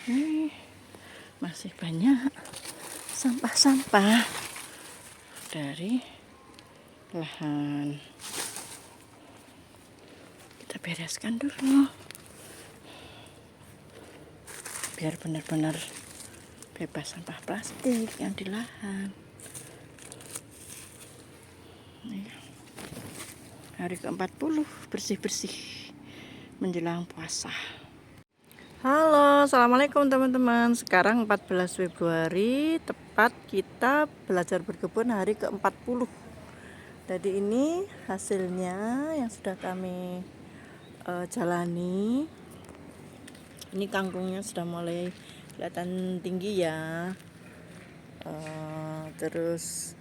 Ini masih banyak sampah-sampah dari lahan. Kita bereskan dulu biar benar-benar bebas sampah plastik yang di lahan. Hari ke-40 bersih-bersih menjelang puasa. Halo, assalamualaikum teman-teman. Sekarang 14 Februari, tepat kita belajar berkebun hari ke-40. Jadi ini hasilnya yang sudah kami jalani. Ini kangkungnya sudah mulai kelihatan tinggi ya. Terus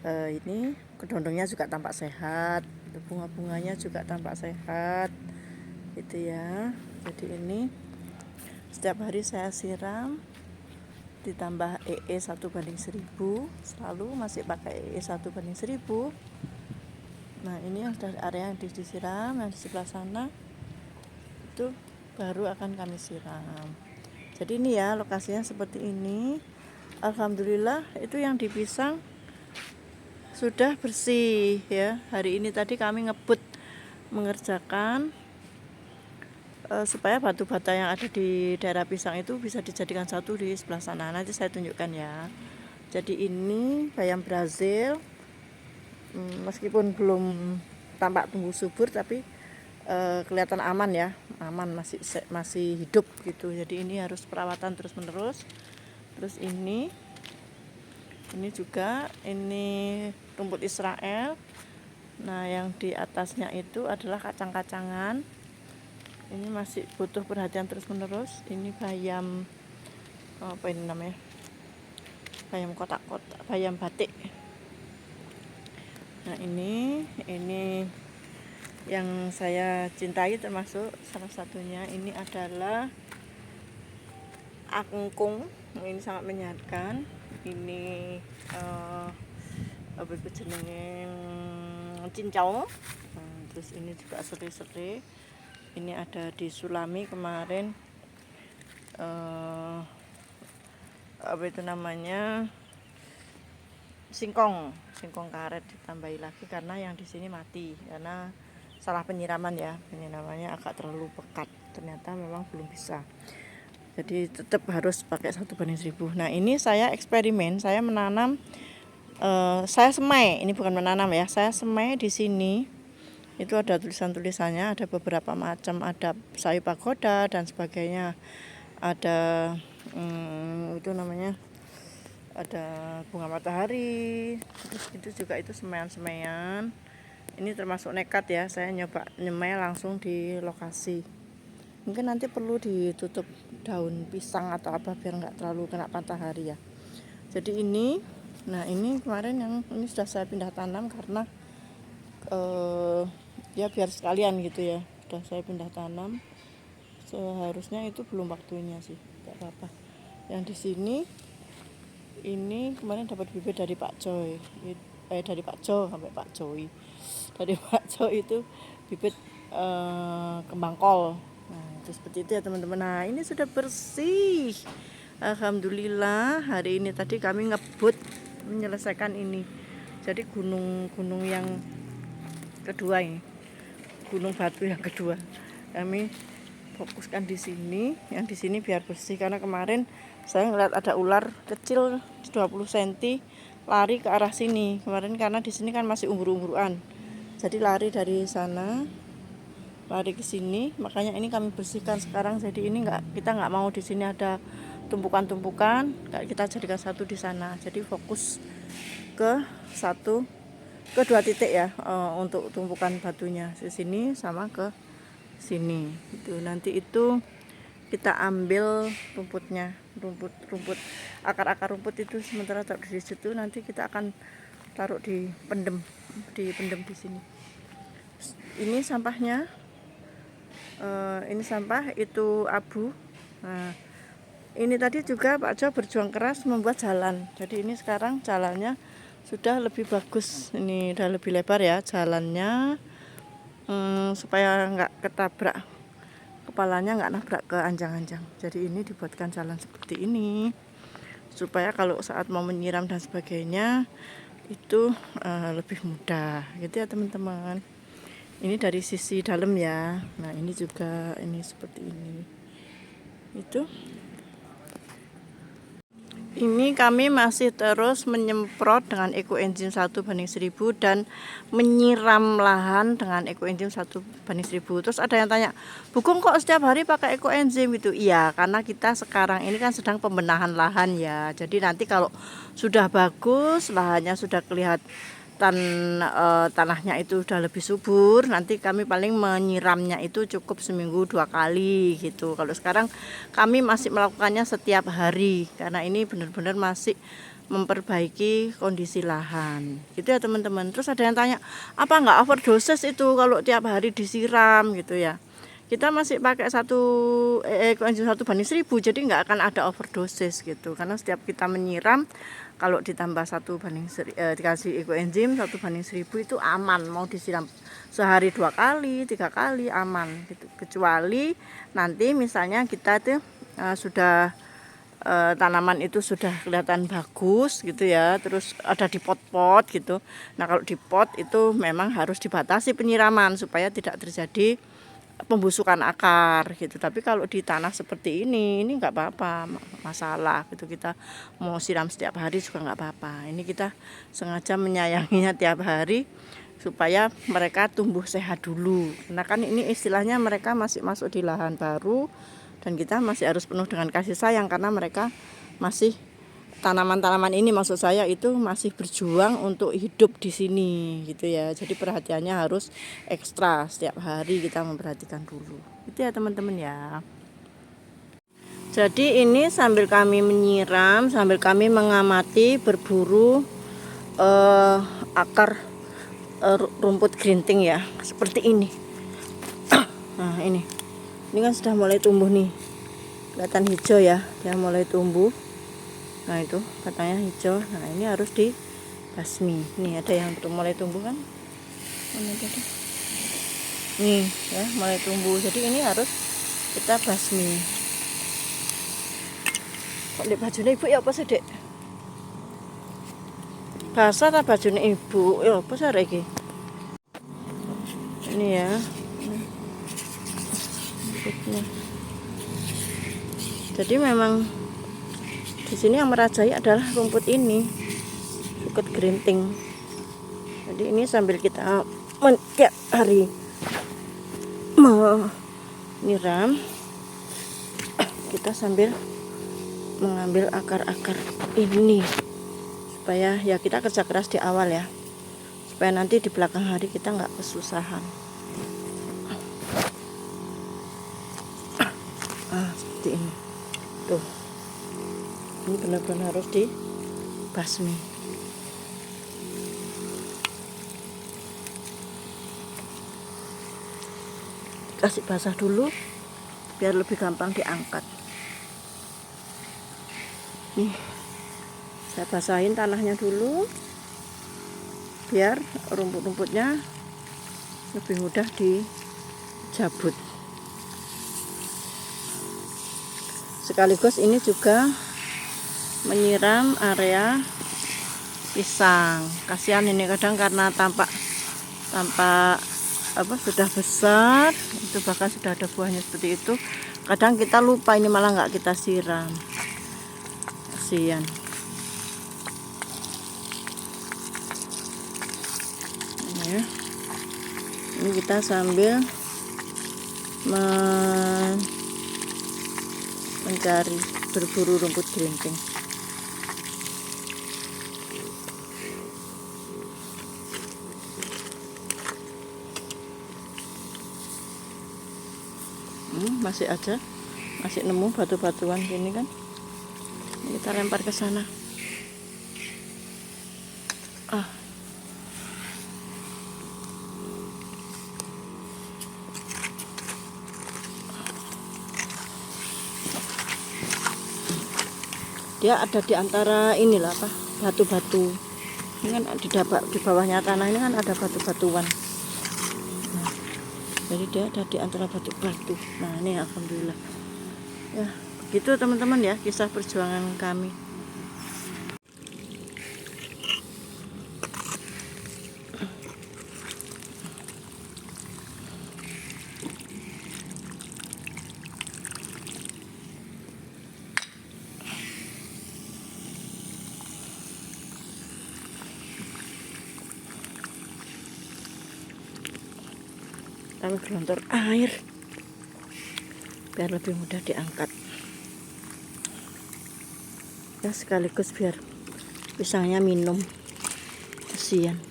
ini kedondongnya juga tampak sehat, bunga-bunganya juga tampak sehat, gitu ya. Jadi ini setiap hari saya siram, ditambah EE 1/1000, selalu masih pakai EE 1/1000. Nah ini yang sudah area yang disiram, yang di sebelah sana itu baru akan kami siram. Jadi ini ya lokasinya seperti ini. Alhamdulillah itu yang di pisang sudah bersih ya. Hari ini tadi kami ngebut mengerjakan supaya batu bata yang ada di daerah pisang itu bisa dijadikan satu di sebelah sana. Nanti saya tunjukkan ya. Jadi ini bayam Brazil, meskipun belum tampak tumbuh subur tapi kelihatan aman ya, aman, masih hidup gitu. Jadi ini harus perawatan terus menerus. Terus ini juga ini rumput Israel. Nah yang di atasnya itu adalah kacang-kacangan. Ini masih butuh perhatian terus-menerus. Ini bayam apa ini namanya? Bayam kotak-kotak, bayam batik. Nah, ini yang saya cintai termasuk salah satunya ini adalah angkung. Ini sangat menyehatkan. Ini apa itu jenenge cincau. Terus ini juga serai-serai. Ini ada di Sulami kemarin, apa itu namanya, singkong karet ditambahi lagi karena yang di sini mati karena salah penyiraman ya, penyiramannya agak terlalu pekat, ternyata memang belum bisa. Jadi tetap harus pakai 1/1000. Nah ini saya eksperimen, saya menanam, saya semai, ini bukan menanam ya, saya semai di sini. Itu ada tulisan-tulisannya, ada beberapa macam, ada sawi pagoda dan sebagainya, ada itu namanya, ada bunga matahari. Terus itu juga itu semaian-semaian. Ini termasuk nekat ya, saya nyoba nyemai langsung di lokasi. Mungkin nanti perlu ditutup daun pisang atau apa biar nggak terlalu kena matahari ya. Jadi ini, nah ini kemarin yang ini sudah saya pindah tanam karena ya biar sekalian gitu ya, sudah saya pindah tanam. Seharusnya itu belum waktunya sih, nggak apa-apa. Yang di sini ini kemarin dapat bibit dari Pak Coy, dari Pak Jo sampai Pak Joy. Dari Pak Joy itu bibit kembang kol. Nah itu seperti itu ya teman-teman. Nah ini sudah bersih, alhamdulillah. Hari ini tadi kami ngebut menyelesaikan ini. Jadi gunung yang kedua ini, gunung batu yang kedua, kami fokuskan di sini. Yang di sini biar bersih karena kemarin saya ngeliat ada ular kecil 20 cm lari ke arah sini kemarin, karena di sini kan masih umbur-umburan, jadi lari dari sana lari ke sini. Makanya ini kami bersihkan sekarang. Jadi ini kita nggak mau di sini ada tumpukan-tumpukan, kita jadikan satu di sana. Jadi fokus ke dua titik ya, untuk tumpukan batunya di sini sama ke sini. Itu nanti itu kita ambil rumputnya, rumput akar-akar rumput itu sementara taruh di situ, nanti kita akan taruh dipendem di sini. Ini sampahnya, ini sampah itu abu. Nah, ini tadi juga Pak Jo berjuang keras membuat jalan. Jadi ini sekarang jalannya sudah lebih bagus, ini udah lebih lebar ya jalannya, supaya nggak ketabrak kepalanya nggak nabrak ke anjang-anjang. Jadi ini dibuatkan jalan seperti ini supaya kalau saat mau menyiram dan sebagainya itu lebih mudah gitu ya teman-teman. Ini dari sisi dalam ya. Nah ini juga ini seperti ini. Itu ini kami masih terus menyemprot dengan ekoenzim 1/1000 dan menyiram lahan dengan ekoenzim 1/1000. Terus ada yang tanya, Bukung kok setiap hari pakai ekoenzim gitu? Iya, karena kita sekarang ini kan sedang pembenahan lahan ya. Jadi nanti kalau sudah bagus, lahannya sudah kelihatan tanahnya itu udah lebih subur, nanti kami paling menyiramnya itu cukup seminggu 2 kali gitu. Kalau sekarang kami masih melakukannya setiap hari karena ini benar-benar masih memperbaiki kondisi lahan gitu ya teman-teman. Terus ada yang tanya, apa nggak overdosis itu kalau tiap hari disiram gitu ya? Kita masih pakai ekoenzim 1/1000, jadi nggak akan ada overdosis gitu, karena setiap kita menyiram kalau ditambah dikasih ekoenzim 1/1000 itu aman, mau disiram sehari 2 kali 3 kali aman gitu. Kecuali nanti misalnya kita tuh sudah tanaman itu sudah kelihatan bagus gitu ya, terus ada di pot-pot gitu. Nah kalau di pot itu memang harus dibatasi penyiraman supaya tidak terjadi pembusukan akar gitu. Tapi kalau di tanah seperti ini nggak apa-apa masalah gitu, kita mau siram setiap hari juga nggak apa-apa. Ini kita sengaja menyayanginya tiap hari supaya mereka tumbuh sehat dulu, karena kan ini istilahnya mereka masih masuk di lahan baru dan kita masih harus penuh dengan kasih sayang karena mereka masih tanaman-tanaman ini, maksud saya itu masih berjuang untuk hidup di sini gitu ya. Jadi perhatiannya harus ekstra, setiap hari kita memperhatikan dulu. Itu ya teman-teman ya. Jadi ini sambil kami menyiram, sambil kami mengamati berburu akar rumput gerinting ya, seperti ini. Nah ini kan sudah mulai tumbuh nih, kelihatan hijau ya, dia mulai tumbuh. Nah itu katanya hijau. Nah ini harus dibasmi. Nih ada yang mulai tumbuh kan? Mana tadi? Nih ya mulai tumbuh. Jadi ini harus kita basmi. Kok di bajunya ibu ya apa sih dek? Basah tak bajunya ibu? Ya apa sih lagi? Ini ya. Jadi memang di sini yang merajai adalah rumput ini, rumput gerinting. Jadi ini sambil kita tiap hari menyiram, kita sambil mengambil akar-akar ini supaya ya kita kerja keras di awal ya, supaya nanti di belakang hari kita nggak kesusahan. Seperti ini tuh. Ini benar-benar harus dibasmi. Kasih basah dulu biar lebih gampang diangkat. Nih, saya basahin tanahnya dulu biar rumput-rumputnya lebih mudah dijabut. Sekaligus ini juga menyiram area pisang. Kasihan ini kadang karena tampak sudah besar, itu bahkan sudah ada buahnya seperti itu. Kadang kita lupa, ini malah nggak kita siram. Kasihan. Ini ya. Ini kita sambil mencari berburu rumput gerinting. Masih aja, masih nemu batu-batuan gini kan. Ini kita lempar ke sana. Dia ada di antara inilah batu-batu. Ini kan di bawahnya tanah ini kan ada batu-batuan. Nah, Jadi dia ada di antara batu-batu. Nah ini alhamdulillah ya. Begitu teman-teman ya kisah perjuangan kami. Kami gelontor air biar lebih mudah diangkat ya, sekaligus biar pisangnya minum, kasihan.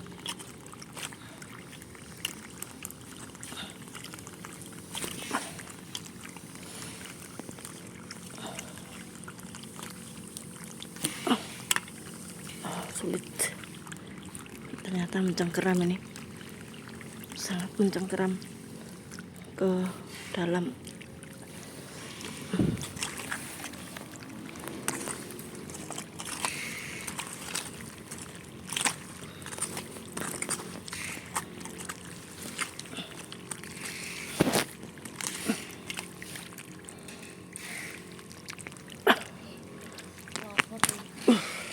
Sulit ternyata mencengkeram, ini sangat mencengkeram ke dalam.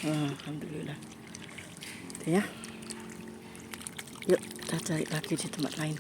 Alhamdulillah ya. Yuk kita cari lagi di tempat lain.